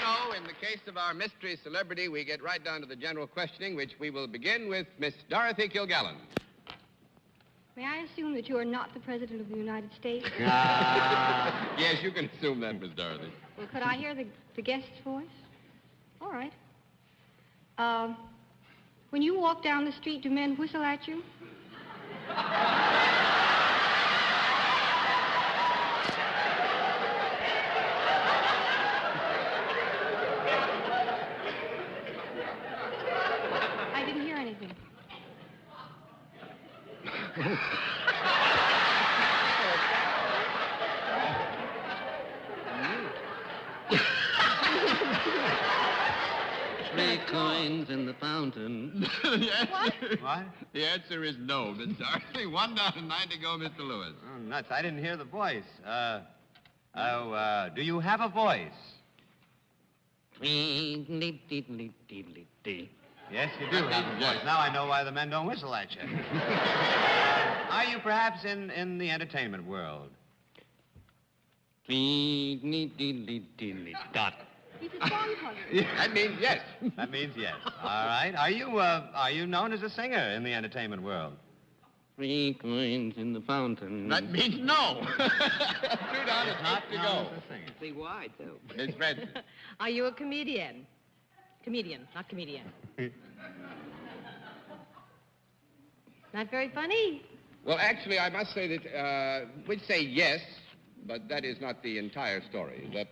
know, in the case of our mystery celebrity, we get right down to the general questioning, which we will begin with Miss Dorothy Kilgallen. May I assume that you are not the President of the United States? Yes, you can assume that, Miss Dorothy. Well, could I hear the guest's voice? All right. When you walk down the street, do men whistle at you? I didn't hear anything. Three coins in the fountain. Yes. What? The answer is no, Miss Dorothy. 1 down and 9 to go, Mr. Lewis. Oh, nuts. I didn't hear the voice. Do you have a voice? Yes, you do have a voice. Now I know why the men don't whistle at you. Are you perhaps in the entertainment world? He's a song puzzle. That means yes. That means yes. All right. Are you known as a singer in the entertainment world? 3 coins in the fountain. That means no. 2 down and 8 to go. See why, too. Miss Fred. Are you a comedian? Comedian, not comedian. Not very funny. Well, actually, I must say that we'd say yes, but that is not the entire story. Is that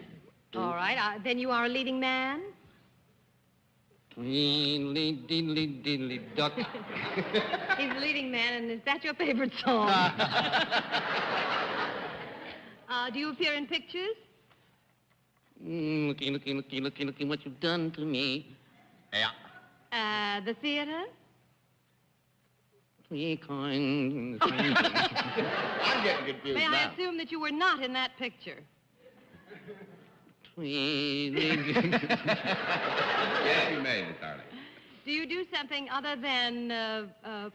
true? All right, then you are a leading man? Duck. He's a leading man, and is that your favorite song? Do you appear in pictures? Looking what you've done to me. Yeah. The theater? 3 coins. I'm getting confused May now. I assume that you were not in that picture? Yes, you may, Miss Arlene. Do you do something other than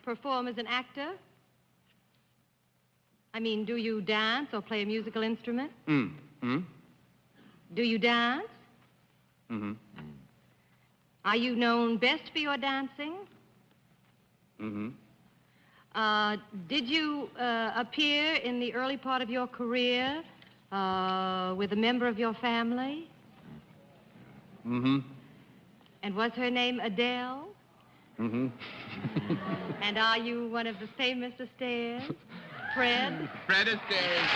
perform as an actor? I mean, do you dance or play a musical instrument? Do you dance? Mm-hmm. Are you known best for your dancing? Mm-hmm. Did you appear in the early part of your career with a member of your family? Mm-hmm. And was her name Adele? Mm-hmm. And are you one of the famous Astaires? Fred? Fred Astaire.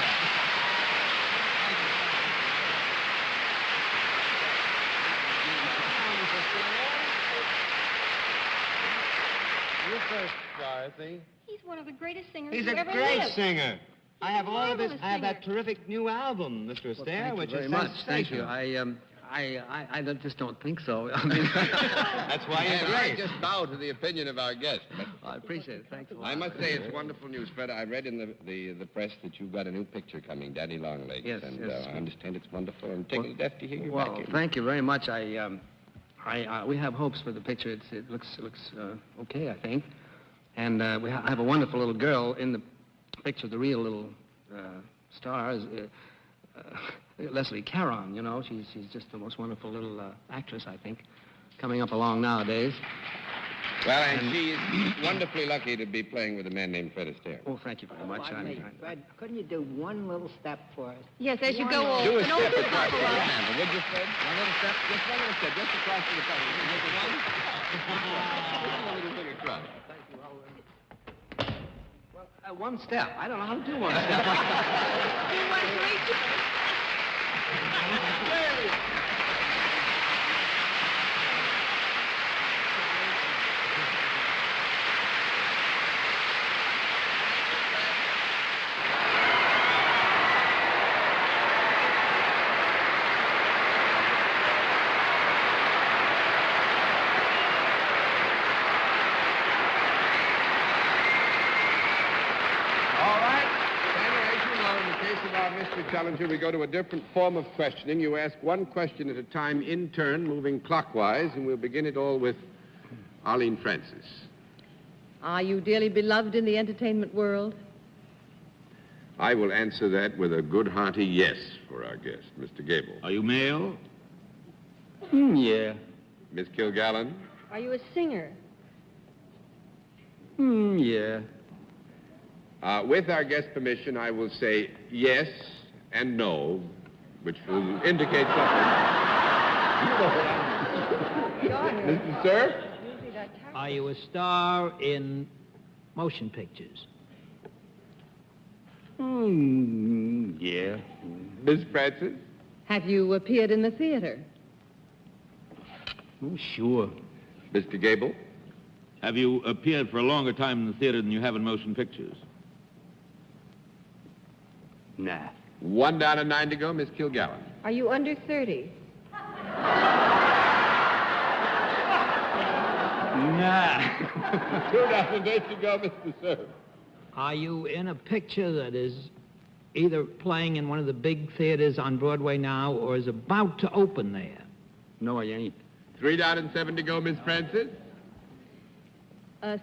You first, Dorothy. He's one of the greatest singers He's who a ever great lived. singer. I have all of his. marvelous I have that singer. terrific new album, Mr. Astaire, which very is much. Thank you. sensational. I just don't think so. I mean, That's why he's And I great. just bow to the opinion of our guest. But I appreciate it. Thanks a lot. I must say it's wonderful news, Fred. I read in the press that you've got a new picture coming, Daddy Longlegs. Yes, and yes. I understand it's wonderful. I'm taking deaf to hear you Well, back in. thank you very much. We have hopes for the picture. It looks okay, I think. And I have a wonderful little girl in the picture. The real little star is Leslie Caron. You know, she's just the most wonderful little actress, I think, coming up along nowadays. Well, and she's wonderfully lucky to be playing with a man named Fred Astaire. Oh, thank you very much. Fred, couldn't you do one little step for us? Yes, as you go over. Do a and over step the across top the of us. handle, would you, Fred? One little step? Just one little step, just across to the top. Make it one? One little thing across. Well, one step. I don't know how to do one step. You want to reach it? Challenger, we go to a different form of questioning. You ask one question at a time in turn, moving clockwise, and we'll begin it all with Arlene Francis. Are you dearly beloved in the entertainment world? I will answer that with a good hearty yes for our guest, Mr. Gabel. Are you male? Yeah. Miss Kilgallen? Are you a singer? Yeah. With our guest permission, I will say yes and no, which will indicate something. Mr. Cerf? Are you a star in motion pictures? Yeah. Miss Francis? Have you appeared in the theater? Oh, sure. Mr. Gabel? Have you appeared for a longer time in the theater than you have in motion pictures? Nah. 1 down and 9 to go, Miss Kilgallen. Are you under 30? Nah. 2 down and 8 to go, Mr. Cerf. Are you in a picture that is either playing in one of the big theaters on Broadway now or is about to open there? No, I ain't. 3 down and 7 to go, Miss Francis.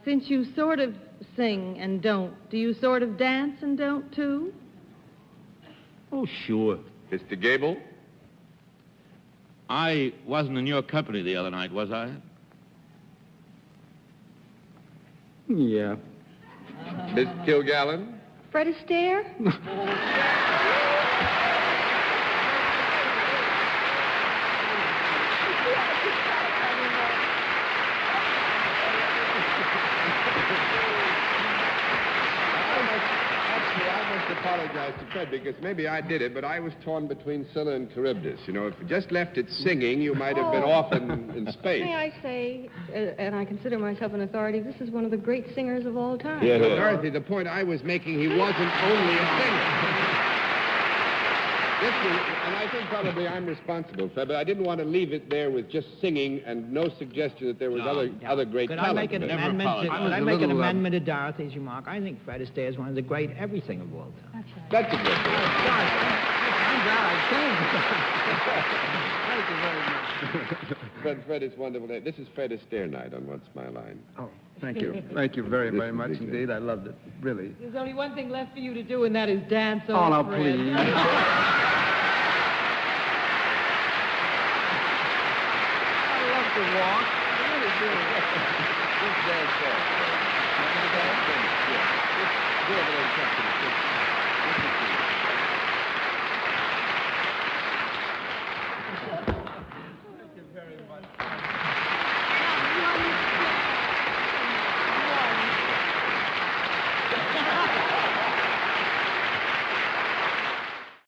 Since you sort of sing and don't, do you sort of dance and don't, too? Oh, sure. Mr. Gabel? I wasn't in your company the other night, was I? Yeah. Miss Kilgallen? Fred Astaire? I must apologize to Fred because maybe I did it, but I was torn between Scylla and Charybdis. You know, if you just left it singing, you might have been off in space. May I say, and I consider myself an authority, this is one of the great singers of all time. Yeah. Dorothy, the point I was making, he wasn't only a singer. This was, and I think probably I'm responsible, Fred, but I didn't want to leave it there with just singing and no suggestion that there was other great Could talent. I make an amendment to Dorothy's remark? I think Fred Astaire is one of the great everything of all time. That's a good thing. I'm glad I came. Fred, it's wonderful. This is Fred Astaire night on What's My Line. Oh, thank you. Thank you very, very much Listen, indeed. I loved it, really. There's only one thing left for you to do, and that is dance. Oh, now, please. I love to walk. I really do. Just dance there. Go over there and talk to the kids.